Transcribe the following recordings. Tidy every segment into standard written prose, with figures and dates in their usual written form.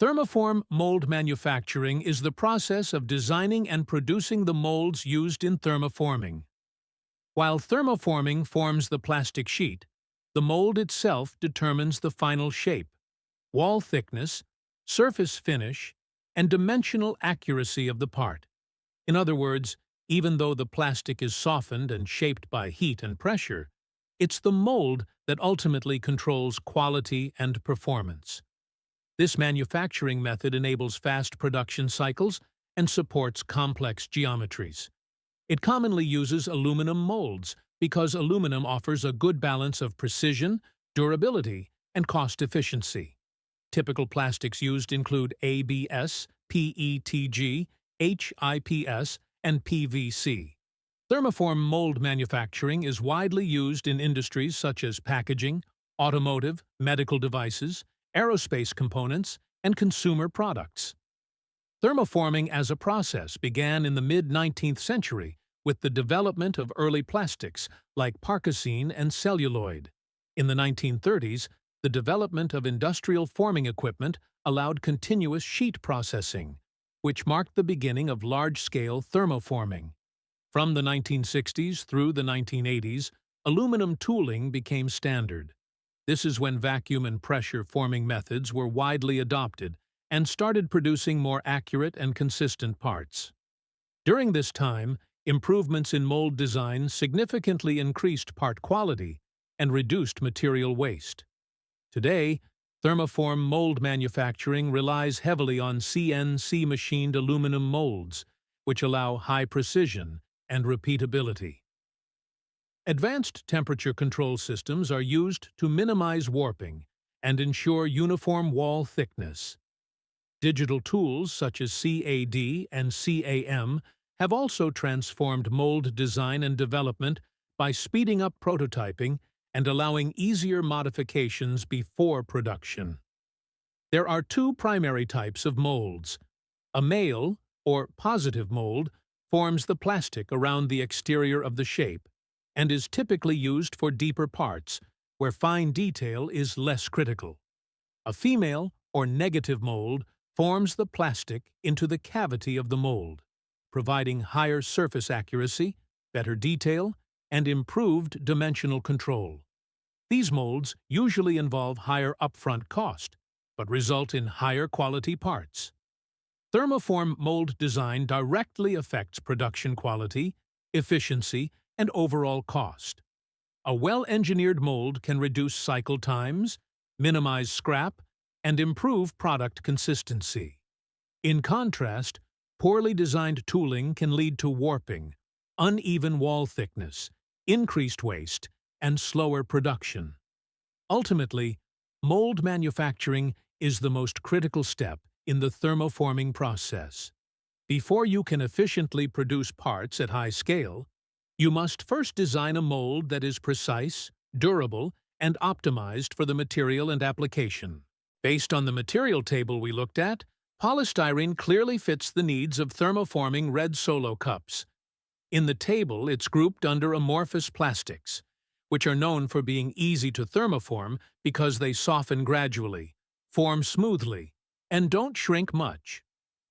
Thermoform mold manufacturing is the process of designing and producing the molds used in thermoforming. While thermoforming forms the plastic sheet, the mold itself determines the final shape, wall thickness, surface finish, and dimensional accuracy of the part. In other words, even though the plastic is softened and shaped by heat and pressure, it's the mold that ultimately controls quality and performance. This manufacturing method enables fast production cycles and supports complex geometries. It commonly uses aluminum molds because aluminum offers a good balance of precision, durability, and cost efficiency. Typical plastics used include ABS, PETG, HIPS, and PVC. Thermoform mold manufacturing is widely used in industries such as packaging, automotive, medical devices, aerospace components, and consumer products. Thermoforming as a process began in the mid-19th century with the development of early plastics like parkesine and celluloid. In the 1930s, the development of industrial forming equipment allowed continuous sheet processing, which marked the beginning of large-scale thermoforming. From the 1960s through the 1980s, aluminum tooling became standard. This is when vacuum and pressure forming methods were widely adopted and started producing more accurate and consistent parts. During this time, improvements in mold design significantly increased part quality and reduced material waste. Today, thermoform mold manufacturing relies heavily on CNC machined aluminum molds, which allow high precision and repeatability. Advanced temperature control systems are used to minimize warping and ensure uniform wall thickness. Digital tools such as CAD and CAM have also transformed mold design and development by speeding up prototyping and allowing easier modifications before production. There are two primary types of molds. A male, or positive mold, forms the plastic around the exterior of the shape and is typically used for deeper parts, where fine detail is less critical. A female, or negative mold, forms the plastic into the cavity of the mold, providing higher surface accuracy, better detail, and improved dimensional control. These molds usually involve higher upfront cost, but result in higher quality parts. Thermoform mold design directly affects production quality, efficiency, and overall cost. A well-engineered mold can reduce cycle times, minimize scrap, and improve product consistency. In contrast, poorly designed tooling can lead to warping, uneven wall thickness, increased waste, and slower production. Ultimately, mold manufacturing is the most critical step in the thermoforming process. Before you can efficiently produce parts at high scale, you must first design a mold that is precise, durable, and optimized for the material and application. Based on the material table we looked at, polystyrene clearly fits the needs of thermoforming red Solo cups. In the table, it's grouped under amorphous plastics, which are known for being easy to thermoform because they soften gradually, form smoothly, and don't shrink much.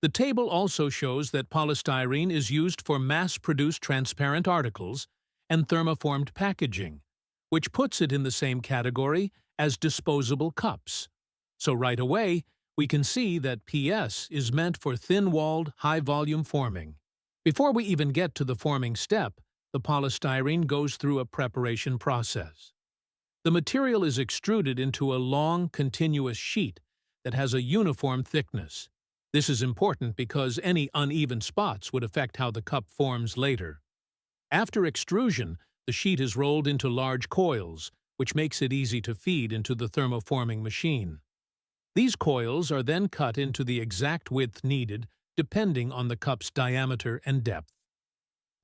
The table also shows that polystyrene is used for mass-produced transparent articles and thermoformed packaging, which puts it in the same category as disposable cups. So right away, we can see that PS is meant for thin-walled, high-volume forming. Before we even get to the forming step, the polystyrene goes through a preparation process. The material is extruded into a long, continuous sheet that has a uniform thickness. This is important because any uneven spots would affect how the cup forms later. After extrusion, the sheet is rolled into large coils, which makes it easy to feed into the thermoforming machine. These coils are then cut into the exact width needed depending on the cup's diameter and depth.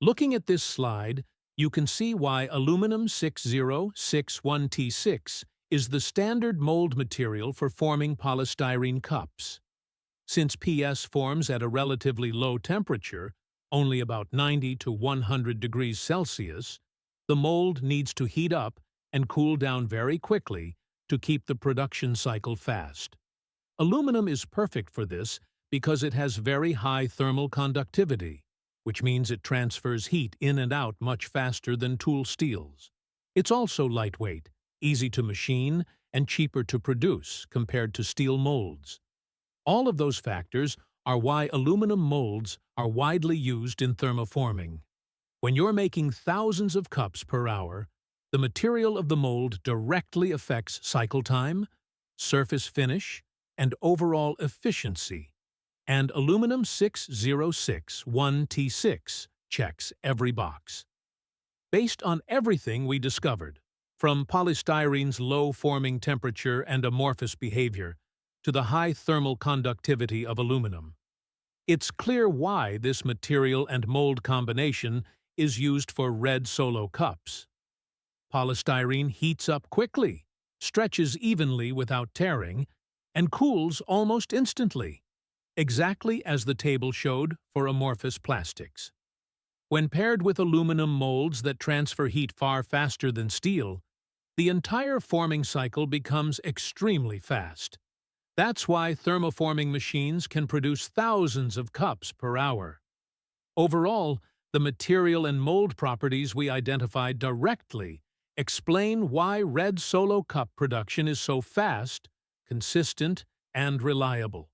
Looking at this slide, you can see why aluminum 6061T6 is the standard mold material for forming polystyrene cups. Since PS forms at a relatively low temperature, only about 90 to 100 degrees Celsius, the mold needs to heat up and cool down very quickly to keep the production cycle fast. Aluminum is perfect for this because it has very high thermal conductivity, which means it transfers heat in and out much faster than tool steels. It's also lightweight, easy to machine, and cheaper to produce compared to steel molds. All of those factors are why aluminum molds are widely used in thermoforming. When you're making thousands of cups per hour, the material of the mold directly affects cycle time, surface finish, and overall efficiency. And aluminum 6061T6 checks every box. Based on everything we discovered, from polystyrene's low forming temperature and amorphous behavior to the high thermal conductivity of aluminum, it's clear why this material and mold combination is used for red solo cups. Polystyrene heats up quickly, stretches evenly without tearing, and cools almost instantly, exactly as the table showed for amorphous plastics. When paired with aluminum molds that transfer heat far faster than steel, the entire forming cycle becomes extremely fast. That's why thermoforming machines can produce thousands of cups per hour. Overall, the material and mold properties we identified directly explain why red solo cup production is so fast, consistent, and reliable.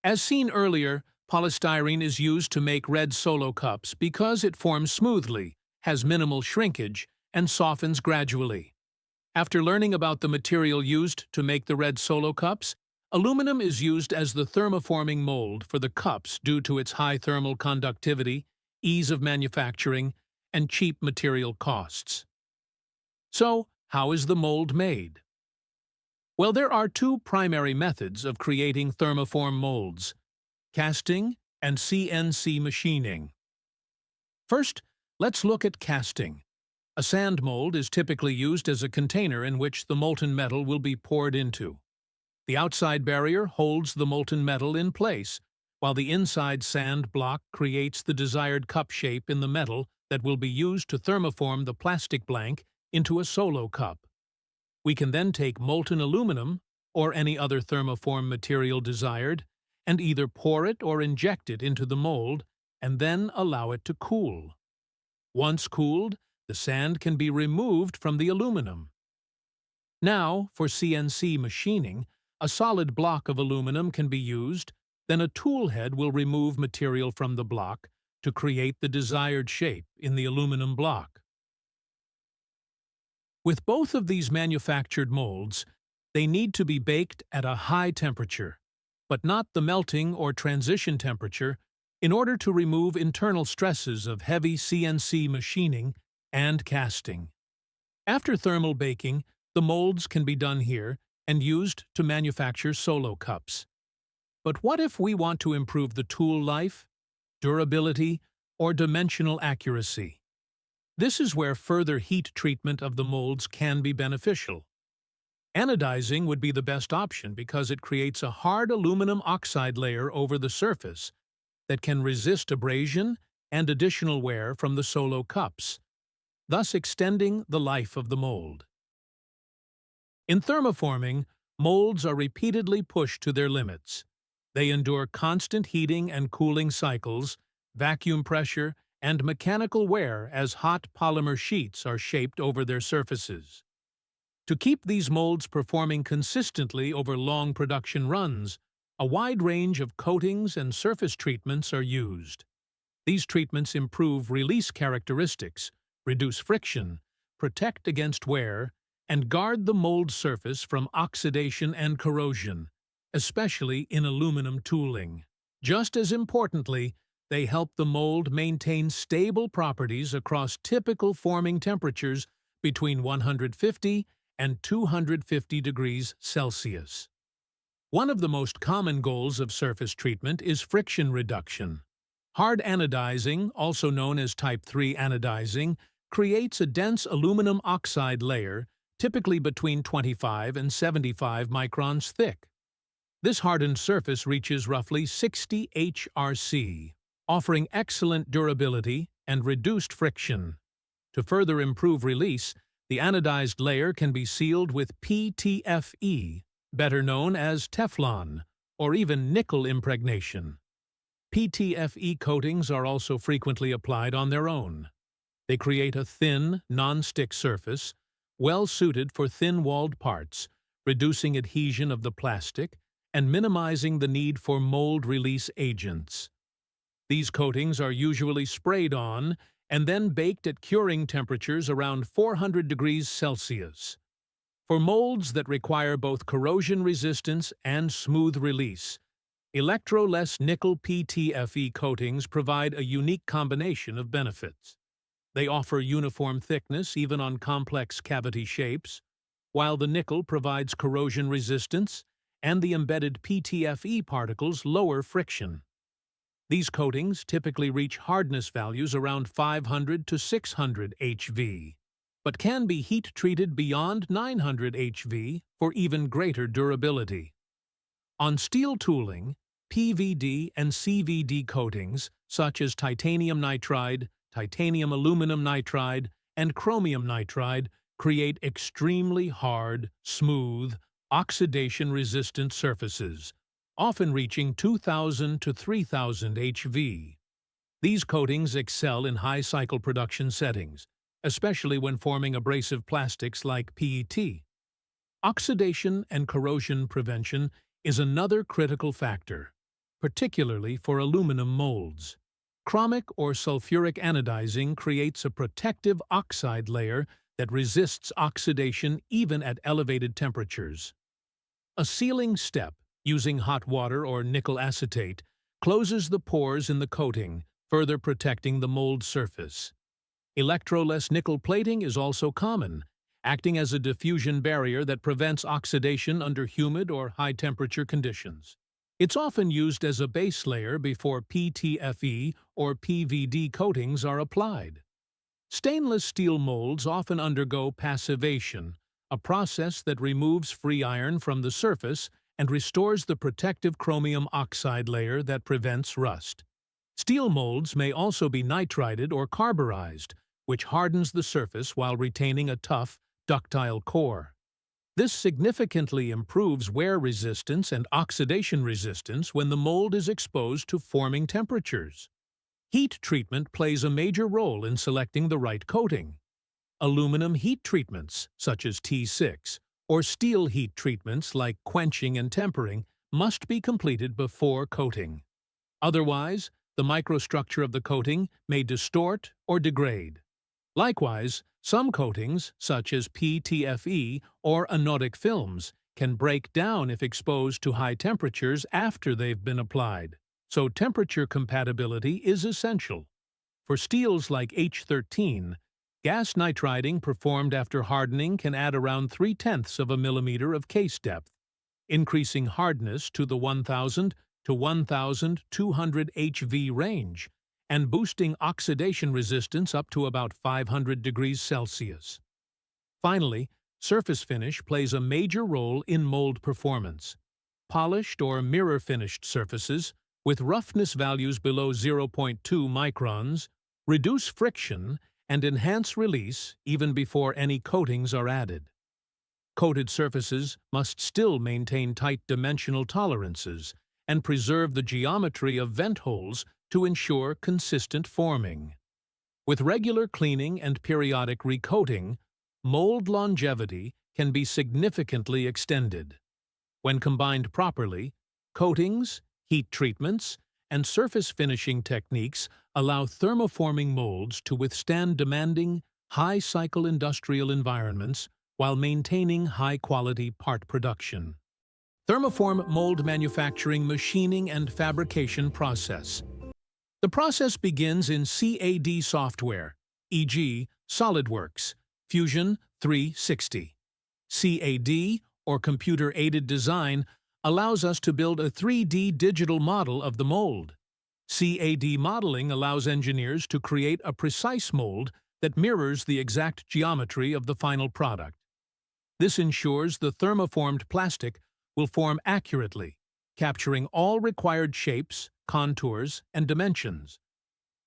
As seen earlier, polystyrene is used to make red solo cups because it forms smoothly, has minimal shrinkage, and softens gradually. After learning about the material used to make the red solo cups, aluminum is used as the thermoforming mold for the cups due to its high thermal conductivity, ease of manufacturing, and cheap material costs. So, how is the mold made? Well, there are two primary methods of creating thermoform molds: casting and CNC machining. First, let's look at casting. A sand mold is typically used as a container in which the molten metal will be poured into. The outside barrier holds the molten metal in place, while the inside sand block creates the desired cup shape in the metal that will be used to thermoform the plastic blank into a solo cup. We can then take molten aluminum, or any other thermoform material desired, and either pour it or inject it into the mold, and then allow it to cool. Once cooled, the sand can be removed from the aluminum. Now, for CNC machining, a solid block of aluminum can be used, then a tool head will remove material from the block to create the desired shape in the aluminum block. With both of these manufactured molds, they need to be baked at a high temperature, but not the melting or transition temperature, in order to remove internal stresses of heavy CNC machining and casting. After thermal baking, the molds can be done here and used to manufacture solo cups. But what if we want to improve the tool life, durability, or dimensional accuracy? This is where further heat treatment of the molds can be beneficial. Anodizing would be the best option because it creates a hard aluminum oxide layer over the surface that can resist abrasion and additional wear from the solo cups, thus extending the life of the mold. In thermoforming, molds are repeatedly pushed to their limits. They endure constant heating and cooling cycles, vacuum pressure, and mechanical wear as hot polymer sheets are shaped over their surfaces. To keep these molds performing consistently over long production runs, a wide range of coatings and surface treatments are used. These treatments improve release characteristics, reduce friction, protect against wear, and guard the mold surface from oxidation and corrosion, especially in aluminum tooling. Just as importantly, they help the mold maintain stable properties across typical forming temperatures between 150 and 250 degrees Celsius. One of the most common goals of surface treatment is friction reduction. Hard anodizing, also known as Type 3 anodizing, creates a dense aluminum oxide layer, typically between 25 and 75 microns thick. This hardened surface reaches roughly 60 HRC, offering excellent durability and reduced friction. To further improve release, the anodized layer can be sealed with PTFE, better known as Teflon, or even nickel impregnation. PTFE coatings are also frequently applied on their own. They create a thin, non-stick surface, well-suited for thin-walled parts, reducing adhesion of the plastic and minimizing the need for mold release agents. These coatings are usually sprayed on and then baked at curing temperatures around 400 degrees Celsius. For molds that require both corrosion resistance and smooth release, electro-less nickel PTFE coatings provide a unique combination of benefits. They offer uniform thickness even on complex cavity shapes, while the nickel provides corrosion resistance and the embedded PTFE particles lower friction. These coatings typically reach hardness values around 500 to 600 HV, but can be heat-treated beyond 900 HV for even greater durability. On steel tooling, PVD and CVD coatings, such as titanium nitride, titanium aluminum nitride, and chromium nitride, create extremely hard, smooth, oxidation-resistant surfaces, often reaching 2,000 to 3,000 HV. These coatings excel in high cycle production settings, especially when forming abrasive plastics like PET. Oxidation and corrosion prevention is another critical factor, particularly for aluminum molds. Chromic or sulfuric anodizing creates a protective oxide layer that resists oxidation even at elevated temperatures. A sealing step, using hot water or nickel acetate, closes the pores in the coating, further protecting the mold surface. Electroless nickel plating is also common, acting as a diffusion barrier that prevents oxidation under humid or high-temperature conditions. It's often used as a base layer before PTFE or PVD coatings are applied. Stainless steel molds often undergo passivation, a process that removes free iron from the surface and restores the protective chromium oxide layer that prevents rust. Steel molds may also be nitrided or carburized, which hardens the surface while retaining a tough, ductile core. This significantly improves wear resistance and oxidation resistance when the mold is exposed to forming temperatures. Heat treatment plays a major role in selecting the right coating. Aluminum heat treatments, such as T6, or steel heat treatments like quenching and tempering, must be completed before coating. Otherwise, the microstructure of the coating may distort or degrade. Likewise, some coatings, such as PTFE or anodic films, can break down if exposed to high temperatures after they've been applied, so temperature compatibility is essential. For steels like H13, gas nitriding performed after hardening can add around 0.3 of a millimeter of case depth, increasing hardness to the 1,000 to 1,200 HV range, and boosting oxidation resistance up to about 500 degrees Celsius. Finally, surface finish plays a major role in mold performance. Polished or mirror-finished surfaces, with roughness values below 0.2 microns, reduce friction and enhance release even before any coatings are added. Coated surfaces must still maintain tight dimensional tolerances and preserve the geometry of vent holes to ensure consistent forming. With regular cleaning and periodic recoating, mold longevity can be significantly extended. When combined properly, coatings, heat treatments, and surface finishing techniques allow thermoforming molds to withstand demanding, high-cycle industrial environments while maintaining high-quality part production. Thermoform mold manufacturing machining and fabrication process. The process begins in CAD software, e.g., SolidWorks, Fusion 360. CAD, or computer-aided design, allows us to build a 3D digital model of the mold. CAD modeling allows engineers to create a precise mold that mirrors the exact geometry of the final product. This ensures the thermoformed plastic will form accurately, capturing all required shapes, contours, and dimensions.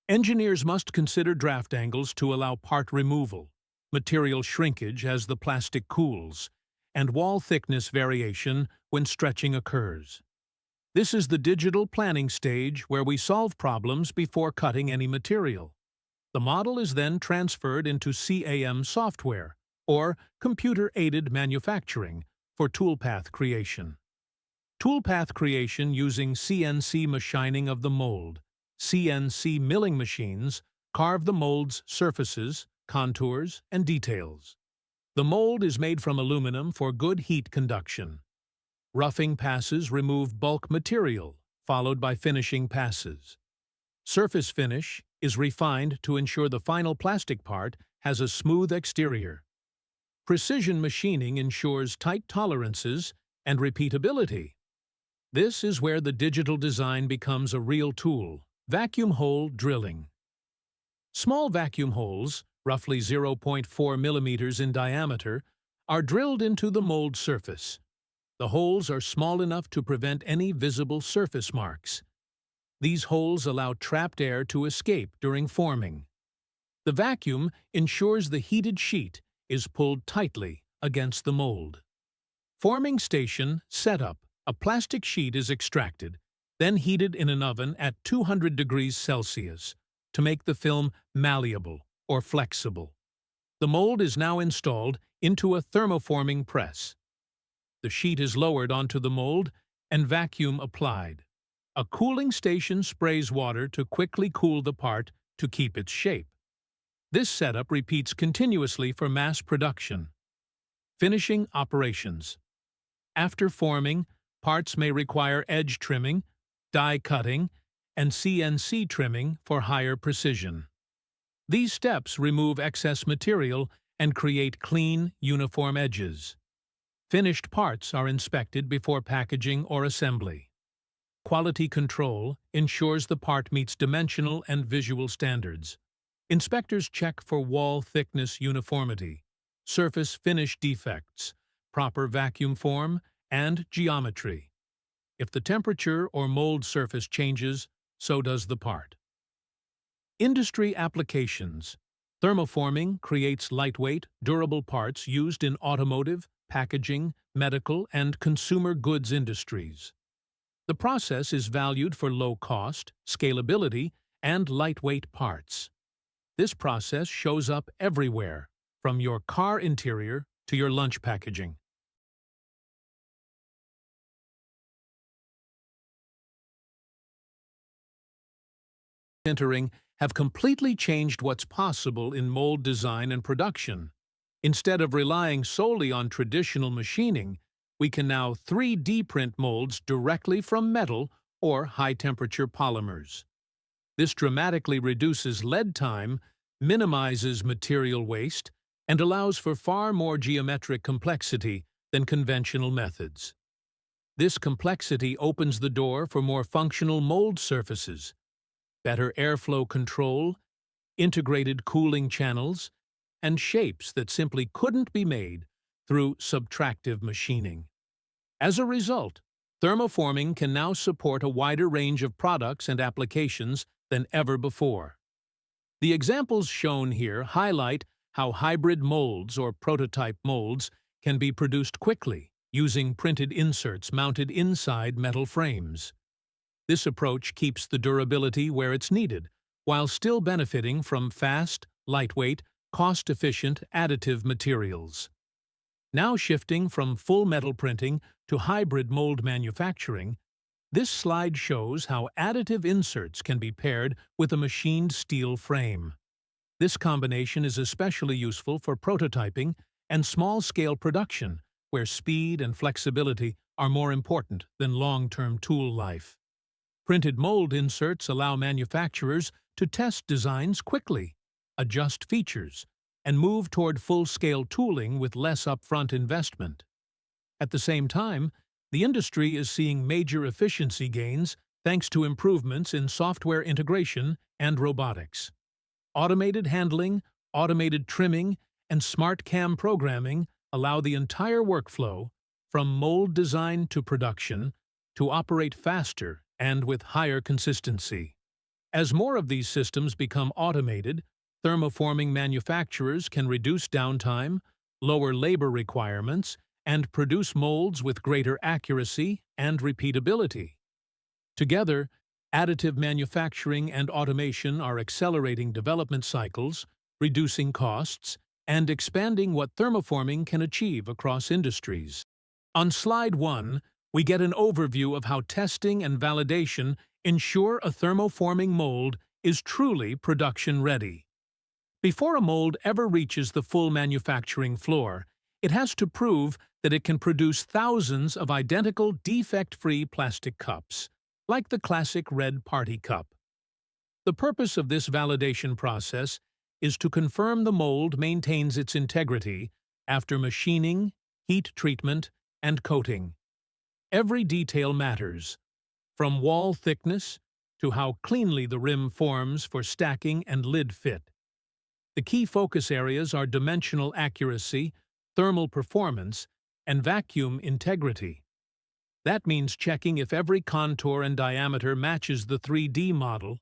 Engineers must consider draft angles to allow part removal, material shrinkage as the plastic cools, and wall thickness variation when stretching occurs. This is the digital planning stage where we solve problems before cutting any material. The model is then transferred into CAM software, or computer-aided manufacturing, for toolpath creation. Toolpath creation using CNC machining of the mold. CNC milling machines carve the mold's surfaces, contours, and details. The mold is made from aluminum for good heat conduction. Roughing passes remove bulk material, followed by finishing passes. Surface finish is refined to ensure the final plastic part has a smooth exterior. Precision machining ensures tight tolerances and repeatability. This is where the digital design becomes a real tool. Vacuum hole drilling. Small vacuum holes, roughly 0.4 millimeters in diameter, are drilled into the mold surface. The holes are small enough to prevent any visible surface marks. These holes allow trapped air to escape during forming. The vacuum ensures the heated sheet is pulled tightly against the mold. Forming station setup. A plastic sheet is extracted, then heated in an oven at 200 degrees Celsius to make the film malleable or flexible. The mold is now installed into a thermoforming press. The sheet is lowered onto the mold and vacuum applied. A cooling station sprays water to quickly cool the part to keep its shape. This setup repeats continuously for mass production. Finishing operations. After forming, parts may require edge trimming, die cutting, and CNC trimming for higher precision. These steps remove excess material and create clean, uniform edges. Finished parts are inspected before packaging or assembly. Quality control ensures the part meets dimensional and visual standards. Inspectors check for wall thickness uniformity, surface finish defects, proper vacuum form, and geometry. If the temperature or mold surface changes, so does the part. Industry applications. Thermoforming creates lightweight, durable parts used in automotive, packaging, medical, and consumer goods industries. The process is valued for low cost, scalability, and lightweight parts. This process shows up everywhere, from your car interior to your lunch packaging. Sintering have completely changed what's possible in mold design and production. Instead of relying solely on traditional machining, we can now 3D print molds directly from metal or high-temperature polymers. This dramatically reduces lead time, minimizes material waste, and allows for far more geometric complexity than conventional methods. This complexity opens the door for more functional mold surfaces, better airflow control, integrated cooling channels, and shapes that simply couldn't be made through subtractive machining. As a result, thermoforming can now support a wider range of products and applications than ever before. The examples shown here highlight how hybrid molds or prototype molds can be produced quickly using printed inserts mounted inside metal frames. This approach keeps the durability where it's needed, while still benefiting from fast, lightweight, cost-efficient additive materials. Now shifting from full metal printing to hybrid mold manufacturing, this slide shows how additive inserts can be paired with a machined steel frame. This combination is especially useful for prototyping and small-scale production, where speed and flexibility are more important than long-term tool life. Printed mold inserts allow manufacturers to test designs quickly, adjust features, and move toward full-scale tooling with less upfront investment. At the same time, the industry is seeing major efficiency gains thanks to improvements in software integration and robotics. Automated handling, automated trimming, and smart CAM programming allow the entire workflow, from mold design to production, to operate faster and with higher consistency. As more of these systems become automated, thermoforming manufacturers can reduce downtime, lower labor requirements, and produce molds with greater accuracy and repeatability. Together, additive manufacturing and automation are accelerating development cycles, reducing costs, and expanding what thermoforming can achieve across industries. On Slide 1, we get an overview of how testing and validation ensure a thermoforming mold is truly production-ready. Before a mold ever reaches the full manufacturing floor, it has to prove that it can produce thousands of identical defect-free plastic cups, like the classic red party cup. The purpose of this validation process is to confirm the mold maintains its integrity after machining, heat treatment, and coating. Every detail matters, from wall thickness to how cleanly the rim forms for stacking and lid fit. The key focus areas are dimensional accuracy, thermal performance, and vacuum integrity. That means checking if every contour and diameter matches the 3D model,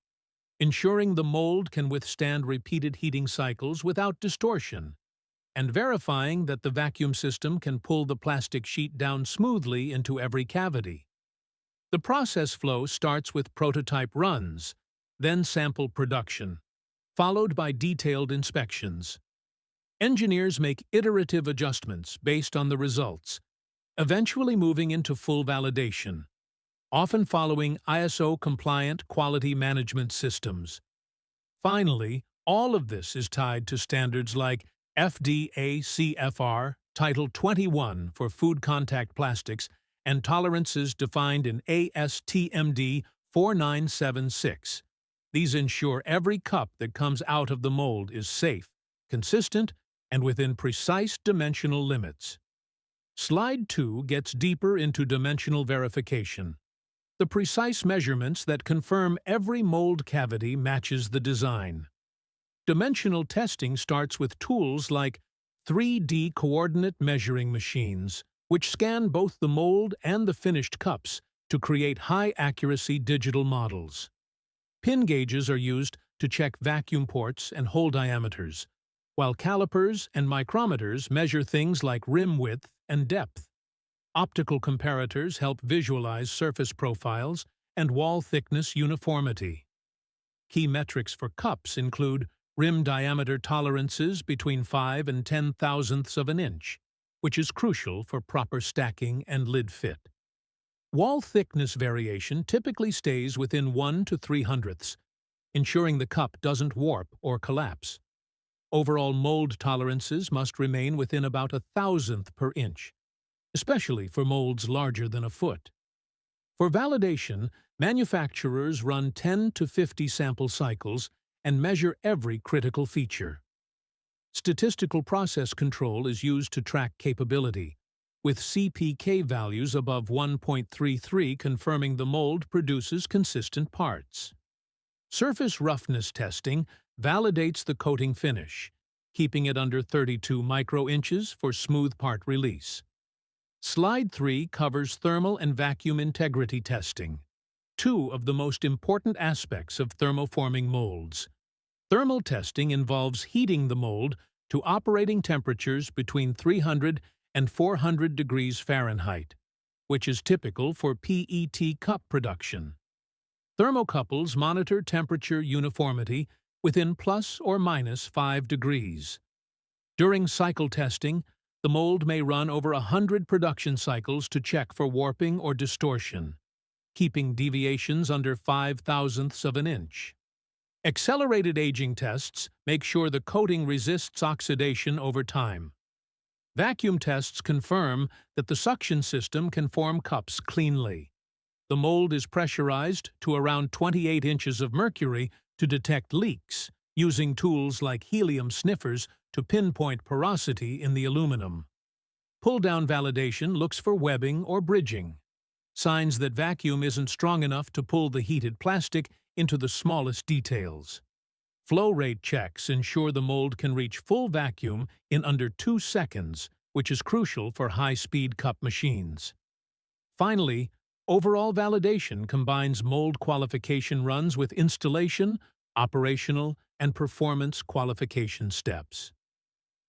ensuring the mold can withstand repeated heating cycles without distortion, and verifying that the vacuum system can pull the plastic sheet down smoothly into every cavity. The process flow starts with prototype runs, then sample production, followed by detailed inspections. Engineers make iterative adjustments based on the results, eventually moving into full validation, often following ISO-compliant quality management systems. Finally, all of this is tied to standards like FDA CFR Title 21 for food contact plastics and tolerances defined in ASTMD 4976. These ensure every cup that comes out of the mold is safe, consistent, and within precise dimensional limits. Slide 2 gets deeper into dimensional verification, the precise measurements that confirm every mold cavity matches the design. Dimensional testing starts with tools like 3D coordinate measuring machines, which scan both the mold and the finished cups to create high-accuracy digital models. Pin gauges are used to check vacuum ports and hole diameters, while calipers and micrometers measure things like rim width and depth. Optical comparators help visualize surface profiles and wall thickness uniformity. Key metrics for cups include rim diameter tolerances between 5 and 10 thousandths of an inch, which is crucial for proper stacking and lid fit. Wall thickness variation typically stays within 1 to 3 hundredths, ensuring the cup doesn't warp or collapse. Overall mold tolerances must remain within about 1,000th per inch, especially for molds larger than a foot. For validation, manufacturers run 10 to 50 sample cycles and measure every critical feature. Statistical process control is used to track capability, with CPK values above 1.33 confirming the mold produces consistent parts. Surface roughness testing validates the coating finish, keeping it under 32 microinches for smooth part release. Slide 3 covers thermal and vacuum integrity testing, two of the most important aspects of thermoforming molds. Thermal testing involves heating the mold to operating temperatures between 300 and 400 degrees Fahrenheit, which is typical for PET cup production. Thermocouples monitor temperature uniformity within plus or minus 5 degrees. During cycle testing, the mold may run over 100 production cycles to check for warping or distortion, keeping deviations under 5 thousandths of an inch. Accelerated aging tests make sure the coating resists oxidation over time. Vacuum tests confirm that the suction system can form cups cleanly. The mold is pressurized to around 28 inches of mercury to detect leaks, using tools like helium sniffers to pinpoint porosity in the aluminum. Pull-down validation looks for webbing or bridging, signs that vacuum isn't strong enough to pull the heated plastic into the smallest details. Flow rate checks ensure the mold can reach full vacuum in under 2 seconds, which is crucial for high-speed cup machines. Finally, overall validation combines mold qualification runs with installation, operational, and performance qualification steps.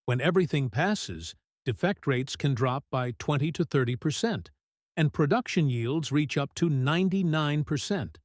When everything passes, defect rates can drop by 20 to 30%, and production yields reach up to 99%.